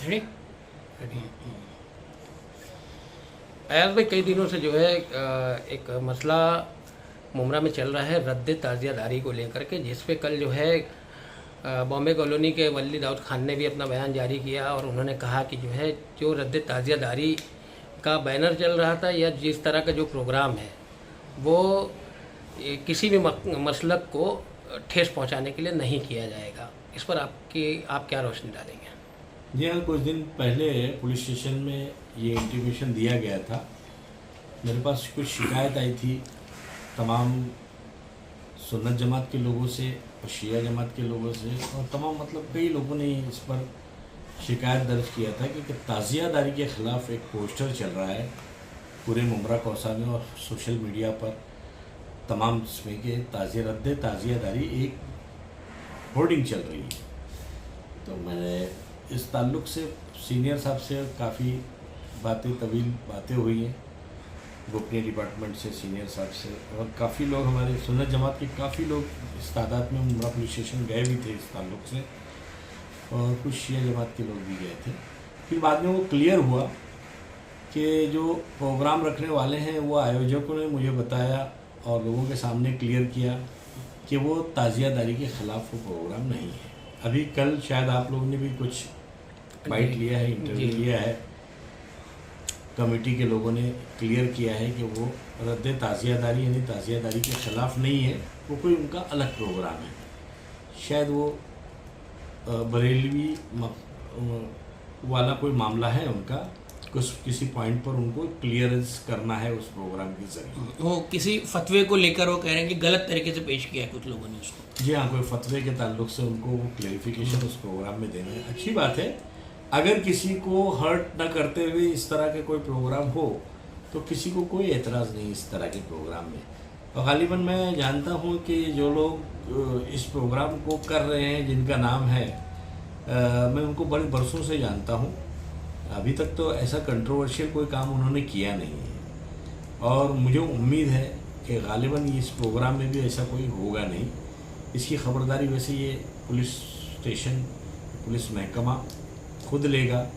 Ready ready. Ayaz भाई, कई दिनों से जो है एक मसला मुमरा में चल रहा है रद्द ताज़ियादारी को लेकर के, जिस पे कल जो है बॉम्बे कॉलोनी के वली दाऊद खान ने भी अपना बयान जारी किया और उन्होंने कहा कि जो है जो रद्द ताज़ियादारी का बैनर चल रहा था या जिस तरह का जो प्रोग्राम है वो किसी भी मसलक को ठेस पहुंचाने के लिए नहीं किया जाएगा। इस पर आप क्या रोशनी डालेंगे? जी हाँ, कुछ दिन पहले पुलिस स्टेशन में ये इंटीमेशन दिया गया था। मेरे पास कुछ शिकायत आई थी तमाम सुन्नत जमात के लोगों से और शिया जमात के लोगों से, और तमाम मतलब कई लोगों ने इस पर शिकायत दर्ज किया था कि ताज़ियादारी के ख़िलाफ़ एक पोस्टर चल रहा है पूरे मुमरा कौसा में और सोशल मीडिया पर तमाम जिसमें कि रद्द ताज़ियादारी एक होर्डिंग चल रही है। तो मैंने इस ताल्लुक़ से सीनियर साहब से काफ़ी तवील बातें हुई हैं, गोपनीय डिपार्टमेंट से, सीनियर साहब से, और काफ़ी लोग हमारे सुन्नत जमात के काफ़ी लोग इस तादाद में मुमरा पुलिस स्टेशन गए भी थे इस ताल्लुक़ से, और कुछ शिया जमात के लोग भी गए थे। फिर बाद में वो क्लियर हुआ कि जो प्रोग्राम रखने वाले हैं वो आयोजकों ने मुझे बताया और लोगों के सामने क्लियर किया कि वो ताज़ियादारी के ख़िलाफ़ वो प्रोग्राम नहीं है। अभी कल शायद आप लोगों ने भी कुछ बाइट लिया है, इंटरव्यू लिया है, कमेटी के लोगों ने क्लियर किया है कि वो रद्द ताज़ियादारी यानी ताज़ियादारी के ख़िलाफ़ नहीं है, वो कोई उनका अलग प्रोग्राम है। शायद वो बरेलवी वाला कोई मामला है उनका, किसी पॉइंट पर उनको क्लियरेंस करना है उस प्रोग्राम के जरिए। वो किसी फतवे को लेकर वो कह रहे हैं कि गलत तरीके से पेश किया है कुछ लोगों ने उसको। जी हाँ, कोई फतवे के ताल्लुक से उनको वो क्लेरिफिकेशन उस प्रोग्राम में देना है। अच्छी बात है, अगर किसी को हर्ट न करते हुए इस तरह के कोई प्रोग्राम हो तो किसी को कोई एतराज़ नहीं इस तरह के प्रोग्राम में। और गालिबन मैं जानता हूँ कि जो लोग इस प्रोग्राम को कर रहे हैं जिनका नाम है, मैं उनको बड़े बरसों से जानता हूँ। अभी तक तो ऐसा कंट्रोवर्शियल कोई काम उन्होंने किया नहीं है, और मुझे उम्मीद है कि गालिबन इस प्रोग्राम में भी ऐसा कोई होगा नहीं। इसकी ख़बरदारी वैसे ये पुलिस स्टेशन, पुलिस महकमा खुद लेगा,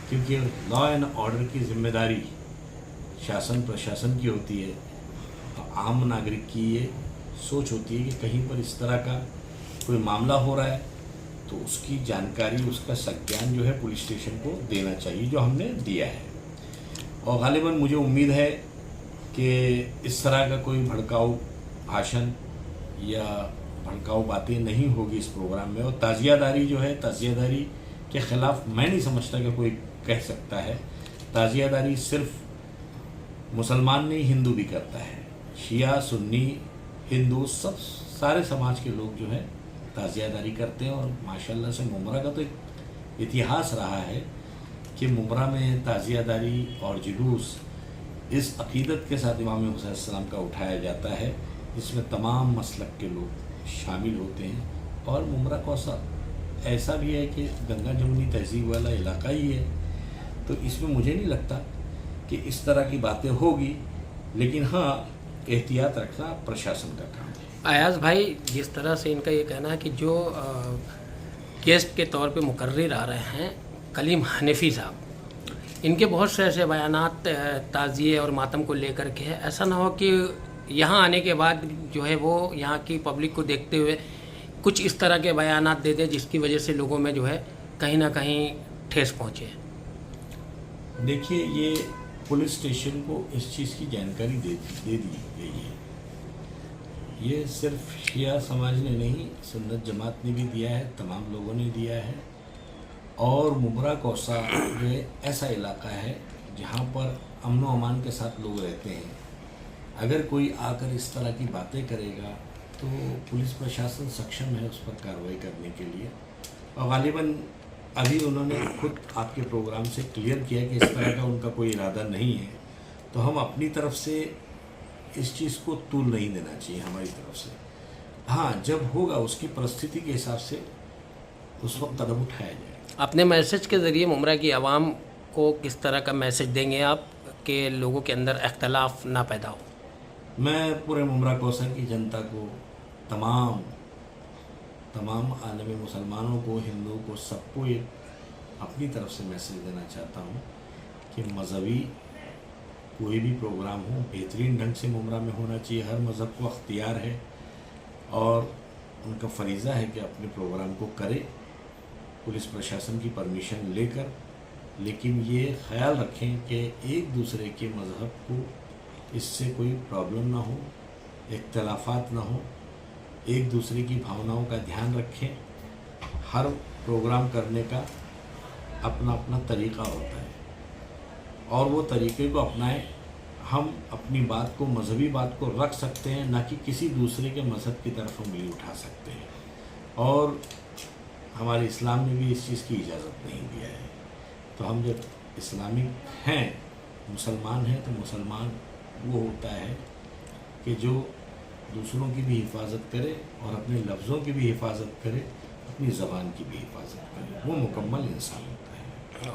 क्योंकि लॉ एंड ऑर्डर की जिम्मेदारी शासन प्रशासन की होती है। तो आम नागरिक की ये सोच होती है कि कहीं पर इस तरह का कोई मामला हो रहा है तो उसकी जानकारी, उसका संज्ञान जो है पुलिस स्टेशन को देना चाहिए, जो हमने दिया है। और गालिबन मुझे उम्मीद है कि इस तरह का कोई भड़काऊ भाषण या भड़काऊ बातें नहीं होगी इस प्रोग्राम में। और ताज़ियादारी जो है, ताज़ियादारी के ख़िलाफ़ मैं नहीं समझता कि कोई कह सकता है। ताज़ियादारी सिर्फ मुसलमान नहीं, हिंदू भी करता है। शिया, सुन्नी, हिंदू, सब सारे समाज के लोग जो है ताज़ियादारी करते हैं। और माशाल्लाह से मुमरा का तो एक इतिहास रहा है कि मुमरा में ताज़ियादारी और जुलूस इस अक़ीदत के साथ इमाम हुसैन सलाम का उठाया जाता है, इसमें तमाम मसलक के लोग शामिल होते हैं। और मुमरा कौसा ऐसा भी है कि गंगा जमुनी तहजीब वाला इलाका ही है, तो इसमें मुझे नहीं लगता कि इस तरह की बातें होगी। लेकिन हाँ, एहतियात रखना प्रशासन का काम है। अयाज भाई, जिस तरह से इनका ये कहना है कि जो गेस्ट के तौर पे मुकर्रिर आ रहे हैं कलीम हनीफी साहब, इनके बहुत से ऐसे बयानात ताज़िए और मातम को लेकर के है, ऐसा ना हो कि यहाँ आने के बाद जो है वो यहाँ की पब्लिक को देखते हुए कुछ इस तरह के बयानात दे दे जिसकी वजह से लोगों में जो है कहीं ना कहीं ठेस पहुँचे। देखिए, ये पुलिस स्टेशन को इस चीज़ की जानकारी दे दी गई है। ये सिर्फ शिया समाज ने नहीं, सुन्नत जमात ने भी दिया है, तमाम लोगों ने दिया है। और मुमरा कौसा ये ऐसा इलाका है जहाँ पर अमन व अमान के साथ लोग रहते हैं। अगर कोई आकर इस तरह की बातें करेगा तो पुलिस प्रशासन सक्षम है उस पर कार्रवाई करने के लिए। और गालिबन अभी उन्होंने खुद आपके प्रोग्राम से क्लियर किया कि इस तरह का उनका कोई इरादा नहीं है, तो हम अपनी तरफ से इस चीज़ को तूल नहीं देना चाहिए हमारी तरफ से। हाँ, जब होगा उसकी परिस्थिति के हिसाब से उस वक्त कदम उठाया जाएगा। अपने मैसेज के ज़रिए मुमरा की आवाम को किस तरह का मैसेज देंगे आप कि लोगों के अंदर अख्तलाफ ना पैदा हो? मैं पूरे मुमरा कौसा की जनता को, तमाम आलमी मुसलमानों को, हिंदुओं को, सबको एक अपनी तरफ से मैसेज देना चाहता हूँ कि मजहबी कोई भी प्रोग्राम हो बेहतरीन ढंग से मुमरा में होना चाहिए। हर मज़हब को अख्तियार है और उनका फरीज़ा है कि अपने प्रोग्राम को करे पुलिस प्रशासन की परमिशन लेकर, लेकिन ये ख्याल रखें कि एक दूसरे के मज़हब को इससे कोई प्रॉब्लम ना हो, इख्तलाफात ना हो, एक दूसरे की भावनाओं का ध्यान रखें। हर प्रोग्राम करने का अपना अपना तरीक़ा होता है और वो तरीक़े को अपनाएं। हम अपनी बात को, मजहबी बात को रख सकते हैं, ना कि किसी दूसरे के मज़हब की तरफ उंगली उठा सकते हैं। और हमारे इस्लाम ने भी इस चीज़ की इजाज़त नहीं दिया है। तो हम जब इस्लामिक हैं, मुसलमान हैं, तो मुसलमान वो होता है कि जो दूसरों की भी हिफाजत करे और अपने लफ्ज़ों की भी हिफाजत करे, अपनी ज़बान की भी हिफाजत करे, वो मुकम्मल इंसान होता है।